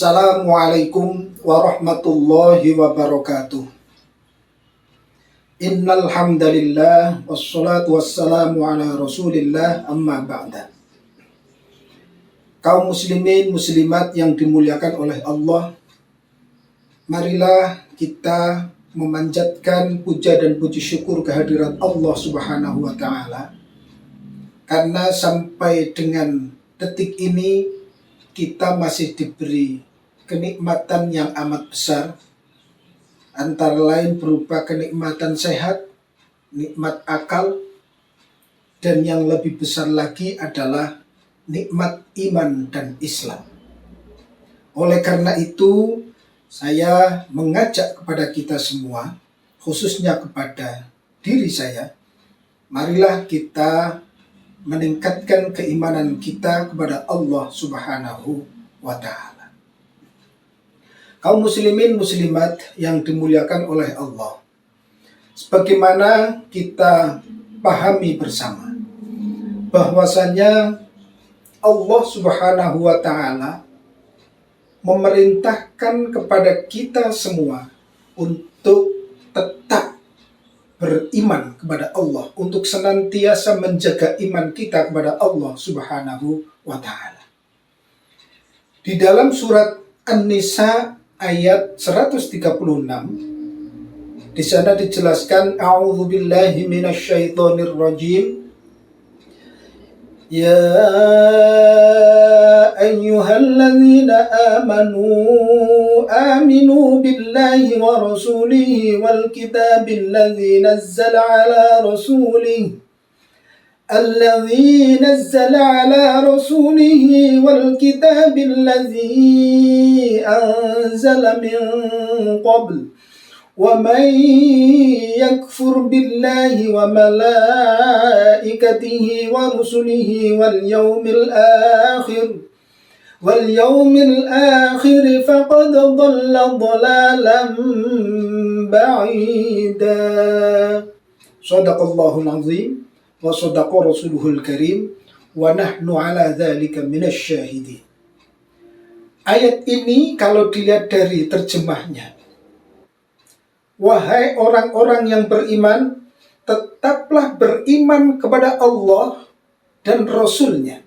Assalamualaikum warahmatullahi wabarakatuh. Innal hamdalillah wassalatu wassalamu ala Rasulillah amma ba'da. Kaum muslimin muslimat yang dimuliakan oleh Allah, marilah kita memanjatkan puja dan puji syukur kehadirat Allah Subhanahu wa taala. Karena sampai dengan detik ini kita masih diberi kenikmatan yang amat besar, antara lain berupa kenikmatan sehat, nikmat akal, dan yang lebih besar lagi adalah nikmat iman dan Islam. Oleh karena itu, saya mengajak kepada kita semua, khususnya kepada diri saya, marilah kita meningkatkan keimanan kita kepada Allah Subhanahu wa ta'ala. Kaum muslimin muslimat yang dimuliakan oleh Allah, sebagaimana kita pahami bersama bahwasanya Allah Subhanahu wa ta'ala memerintahkan kepada kita semua untuk tetap beriman kepada Allah, untuk senantiasa menjaga iman kita kepada Allah Subhanahu wa ta'ala. Di dalam surat An-Nisa ayat 136, di sana dijelaskan, a'udzubillahi minasyaitonir rajim. Ya ayyuhalladzina aminu billahi wa rasulihi wal kitabil ladzi nazzala ala rasulihi wal kitabil ladzi anzala min qabl وَمَنْ يَكْفُرْ بِاللَّهِ وَمَلَائِكَتِهِ وَرُسُلِهِ وَالْيَوْمِ الْآخِرِ فَقَدْ ضَلَّ ضَلَالًا بَعِيدًا. Shadaqallahul azim wa shadaqa rasuluhul karim wa nahnu ala dzalika minasyahidin. Ayat ini kalau dilihat dari terjemahnya, wahai orang-orang yang beriman, tetaplah beriman kepada Allah dan Rasul-Nya,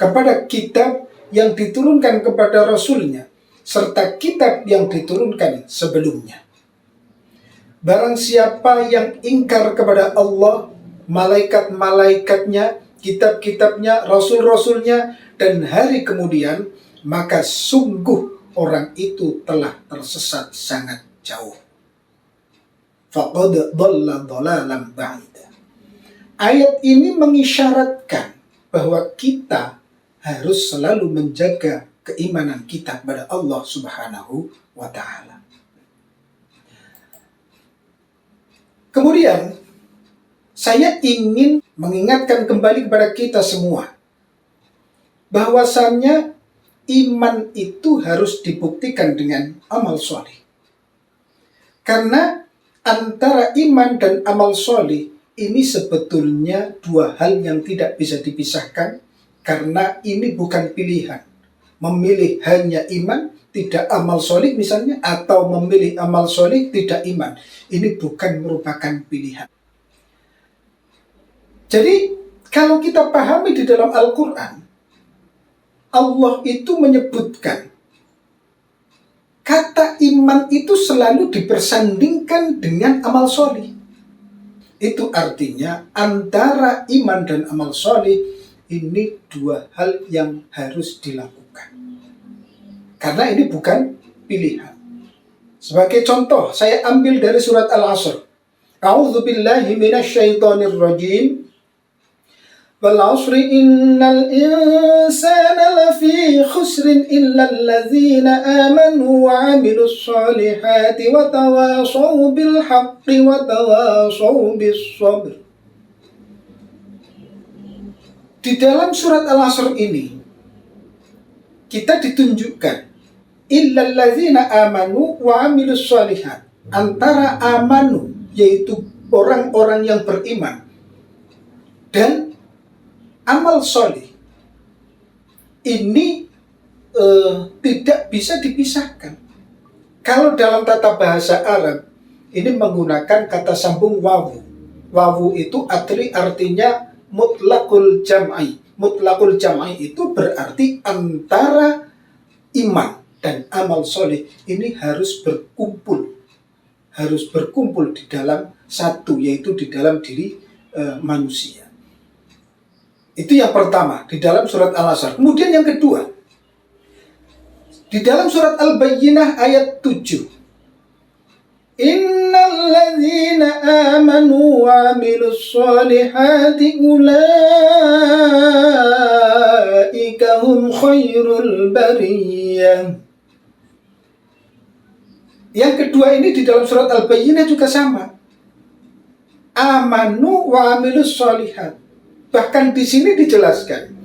kepada kitab yang diturunkan kepada Rasul-Nya, serta kitab yang diturunkan sebelumnya. Barang siapa yang ingkar kepada Allah, malaikat-malaikatnya, kitab-kitabnya, rasul-rasulnya, dan hari kemudian, maka sungguh orang itu telah tersesat sangat jauh. Faqad dhalla dhalalan ba'ida. Ayat ini mengisyaratkan bahwa kita harus selalu menjaga keimanan kita kepada Allah Subhanahu wa ta'ala. Kemudian saya ingin mengingatkan kembali kepada kita semua bahwasannya iman itu harus dibuktikan dengan amal soleh. Karena antara iman dan amal soleh ini sebetulnya dua hal yang tidak bisa dipisahkan, karena ini bukan pilihan. Memilih hanya iman, tidak amal soleh misalnya, atau memilih amal soleh, tidak iman. Ini bukan merupakan pilihan. Jadi kalau kita pahami di dalam Al-Quran, Allah itu menyebutkan kata iman itu selalu dipersandingkan dengan amal soleh. Itu artinya antara iman dan amal soleh ini dua hal yang harus dilakukan. Karena ini bukan pilihan. Sebagai contoh, saya ambil dari surat Al-Asr. A'udzubillahi minasyaitonir rajim. Wal 'asri innal insana lafi khusrin illa allazina amanu wa 'amilus solihati wa tawashaw bil haqqi wa tawashaw bis sabr. Di dalam surat Al-Asr ini kita ditunjukkan illa allazina amanu wa 'amilus solihat. Antara amanu, yaitu orang-orang yang beriman, dan amal soleh ini tidak bisa dipisahkan. Kalau dalam tata bahasa Arab ini menggunakan kata sambung wawu. Wawu itu artinya mutlaqul jam'i. Mutlaqul jam'i itu berarti antara iman dan amal soleh ini harus berkumpul. Harus berkumpul di dalam satu, yaitu di dalam diri manusia. Itu yang pertama di dalam surat Al-Asr. Kemudian yang kedua, di dalam surat Al-Bayyinah ayat 7. Innal ladzina amanu wa 'amilus solihati ulaika hum khairul bariyah. Yang kedua ini di dalam surat Al-Bayyinah juga sama. Amanu wa 'amilus solihat. Bahkan di sini dijelaskan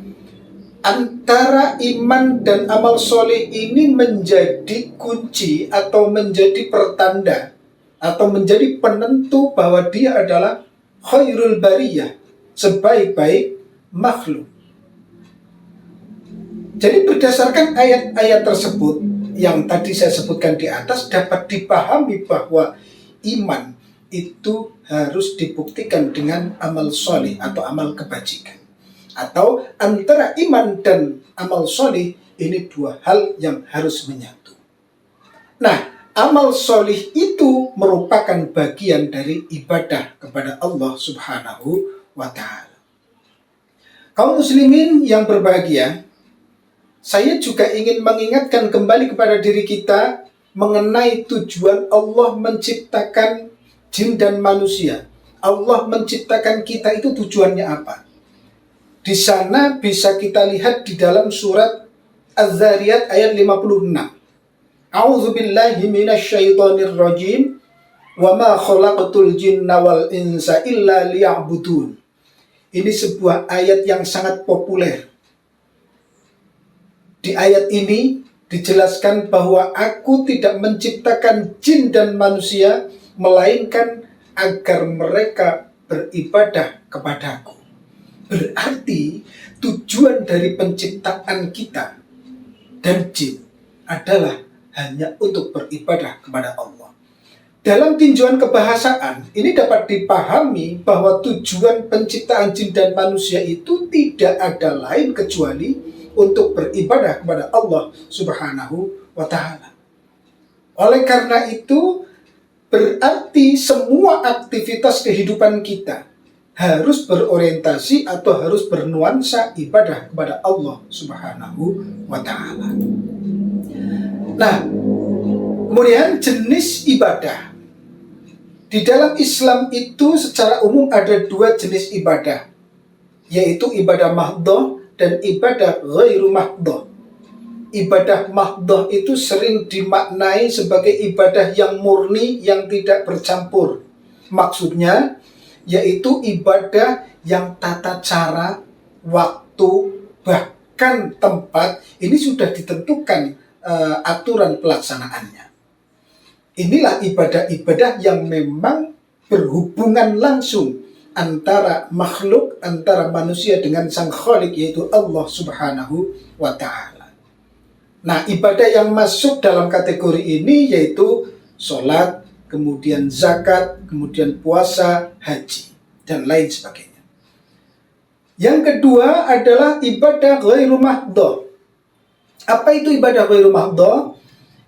antara iman dan amal soleh ini menjadi kunci atau menjadi pertanda atau menjadi penentu bahwa dia adalah khairul bariyah, sebaik-baik makhluk. Jadi berdasarkan ayat-ayat tersebut yang tadi saya sebutkan di atas, dapat dipahami bahwa iman itu harus dibuktikan dengan amal soleh atau amal kebajikan. Atau antara iman dan amal soleh ini dua hal yang harus menyatu. Nah, amal soleh itu merupakan bagian dari ibadah kepada Allah Subhanahu wa Ta'ala. Kaum muslimin yang berbahagia, saya juga ingin mengingatkan kembali kepada diri kita mengenai tujuan Allah menciptakan jin dan manusia. Allah menciptakan kita itu tujuannya apa? Di sana bisa kita lihat di dalam surat Az-Zariyat ayat 56. A'udzu billahi minasyaitonir rajim. Wa ma khalaqtul jinna wal insa illa liya'budun. Ini sebuah ayat yang sangat populer. Di ayat ini dijelaskan bahwa aku tidak menciptakan jin dan manusia melainkan agar mereka beribadah kepadaku. Berarti tujuan dari penciptaan kita dan jin adalah hanya untuk beribadah kepada Allah. Dalam tinjauan kebahasaan, ini dapat dipahami bahwa tujuan penciptaan jin dan manusia itu tidak ada lain kecuali untuk beribadah kepada Allah Subhanahu wa Ta'ala. Oleh karena itu, berarti semua aktivitas kehidupan kita harus berorientasi atau harus bernuansa ibadah kepada Allah Subhanahu wa Ta'ala. Nah, kemudian jenis ibadah. Di dalam Islam itu secara umum ada dua jenis ibadah, yaitu ibadah mahdhah dan ibadah ghairu mahdhah. Ibadah mahdhah itu sering dimaknai sebagai ibadah yang murni, yang tidak bercampur. Maksudnya, yaitu ibadah yang tata cara, waktu, bahkan tempat, ini sudah ditentukan aturan pelaksanaannya. Inilah ibadah-ibadah yang memang berhubungan langsung antara makhluk, antara manusia dengan sang Khalik, yaitu Allah Subhanahu wa Ta'ala. Nah, ibadah yang masuk dalam kategori ini yaitu sholat, kemudian zakat, kemudian puasa, haji, dan lain sebagainya. Yang kedua adalah ibadah ghairu mahdhah. Apa itu ibadah ghairu mahdhah?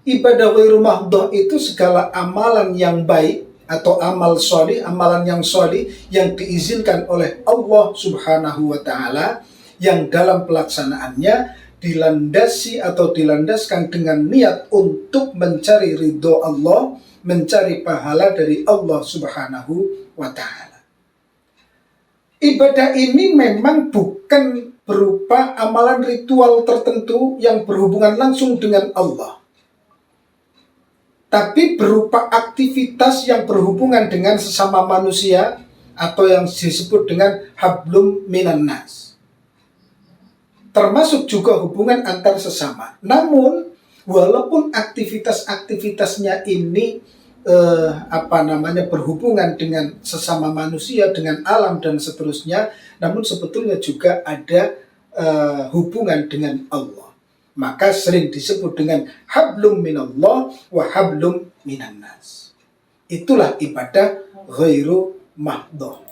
Ibadah ghairu mahdhah itu segala amalan yang baik atau amal sholih, amalan yang sholih yang diizinkan oleh Allah Subhanahu wa Ta'ala, yang dalam pelaksanaannya dilandasi atau dilandaskan dengan niat untuk mencari ridho Allah, mencari pahala dari Allah Subhanahu wa Ta'ala. Ibadah ini memang bukan berupa amalan ritual tertentu yang berhubungan langsung dengan Allah, tapi berupa aktivitas yang berhubungan dengan sesama manusia atau yang disebut dengan hablum minan nas. Termasuk juga hubungan antar sesama. Namun, walaupun aktivitas-aktivitasnya ini berhubungan dengan sesama manusia, dengan alam dan seterusnya, namun sebetulnya juga ada hubungan dengan Allah. maka sering disebut dengan hablum minallah wa hablum minannas. Itulah ibadah ghairu mahdhah.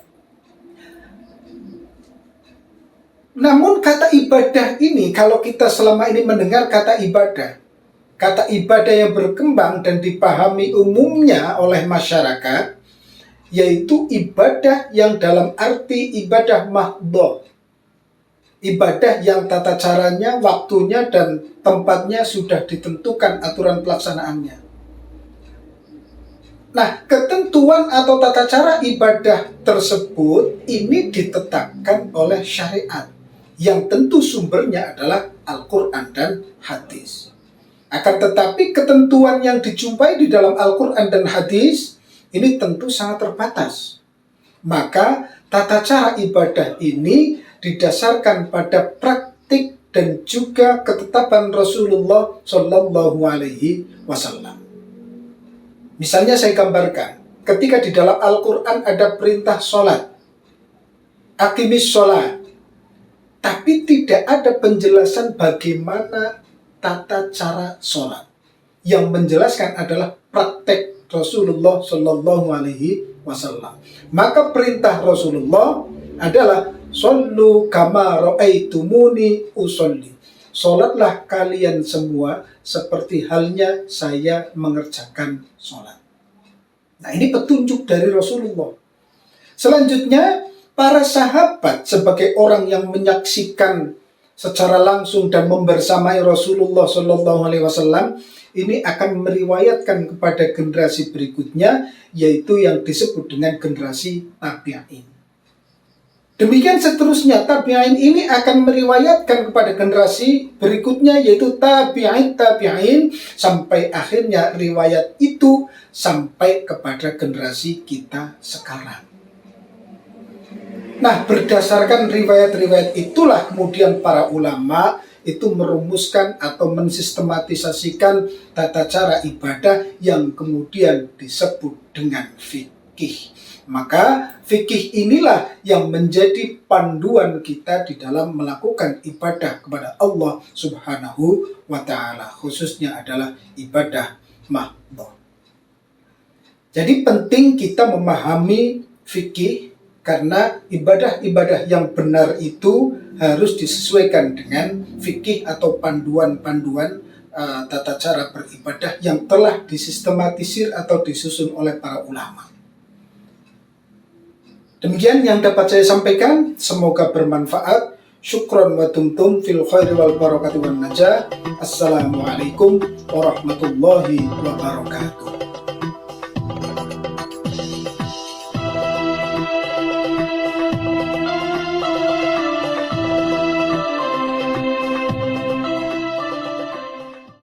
Namun kata ibadah ini, kalau kita selama ini mendengar kata ibadah yang berkembang dan dipahami umumnya oleh masyarakat, yaitu ibadah yang dalam arti ibadah mahdhah. Ibadah yang tata caranya, waktunya, dan tempatnya sudah ditentukan aturan pelaksanaannya. Nah, ketentuan atau tata cara ibadah tersebut ini ditetapkan oleh syariat, yang tentu sumbernya adalah Al-Quran dan hadis. Akan tetapi ketentuan yang dijumpai di dalam Al-Quran dan hadis ini tentu sangat terbatas. Maka tata cara ibadah ini didasarkan pada praktik dan juga ketetapan Rasulullah Shallallahu Alaihi Wasallam. Misalnya saya gambarkan, ketika di dalam Al-Quran ada perintah sholat, aqimis sholat, tapi tidak ada penjelasan bagaimana tata cara sholat. Yang menjelaskan adalah praktek Rasulullah Shallallahu Alaihi Wasallam. Maka perintah Rasulullah adalah shollu kama ra'aitumuni usolli. Sholatlah kalian semua seperti halnya saya mengerjakan sholat. Nah, ini petunjuk dari Rasulullah. Selanjutnya, para sahabat sebagai orang yang menyaksikan secara langsung dan membersamai Rasulullah Shallallahu Alaihi Wasallam ini akan meriwayatkan kepada generasi berikutnya, yaitu yang disebut dengan generasi tabi'in. Demikian seterusnya, tabi'in ini akan meriwayatkan kepada generasi berikutnya, yaitu tabi'in, sampai akhirnya riwayat itu sampai kepada generasi kita sekarang. Nah, berdasarkan riwayat-riwayat itulah kemudian para ulama itu merumuskan atau mensistematisasikan tata cara ibadah yang kemudian disebut dengan fikih. Maka fikih inilah yang menjadi panduan kita di dalam melakukan ibadah kepada Allah Subhanahu wa ta'ala, khususnya adalah ibadah mahdhah. Jadi penting kita memahami fikih, karena ibadah-ibadah yang benar itu harus disesuaikan dengan fikih atau panduan-panduan tata cara beribadah yang telah disistematisir atau disusun oleh para ulama. Demikian yang dapat saya sampaikan, semoga bermanfaat. Syukron wa tumtum fil khairi wal barakati wan najah. Assalamualaikum warahmatullahi wabarakatuh.